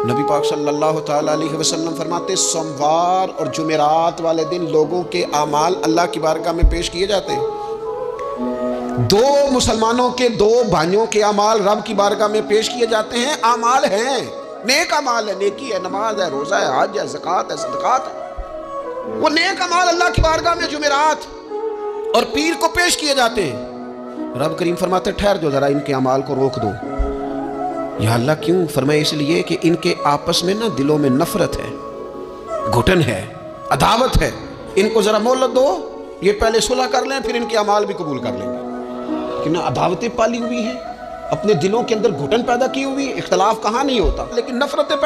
नबी पाक सल्लल्लाहु ताला अलैहि वसल्लम फरमाते, सोमवार और जुमेरात वाले दिन लोगों के आमाल अल्लाह की बारगाह में पेश किए जाते हैं। दो मुसलमानों के, दो भाइयों के आमाल रब की बारगाह में पेश किए जाते हैं। आमाल हैं, नेक अमाल है, नेकी है, नमाज है, रोजा है, हज है, ज़कात है, सदकात है। वो नेक अमाल अल्लाह की बारगाह में जुमेरात और पीर को पेश किए जाते हैं। रब करीम फरमाते, ठहर जो जरा, इनके अमाल को रोक दो। या अल्लाह क्यों? फरमाए इसलिए कि इनके आपस में ना दिलों में नफरत है, घुटन है, अदावत है। इनको जरा मोहलत दो, ये पहले सुलह कर लें, फिर इनके अमाल भी कबूल कर लेंगे। कि ना अदावतें पाली हुई हैं, अपने दिलों के अंदर घुटन पैदा की हुई। इख्तलाफ कहाँ नहीं होता, लेकिन नफरतें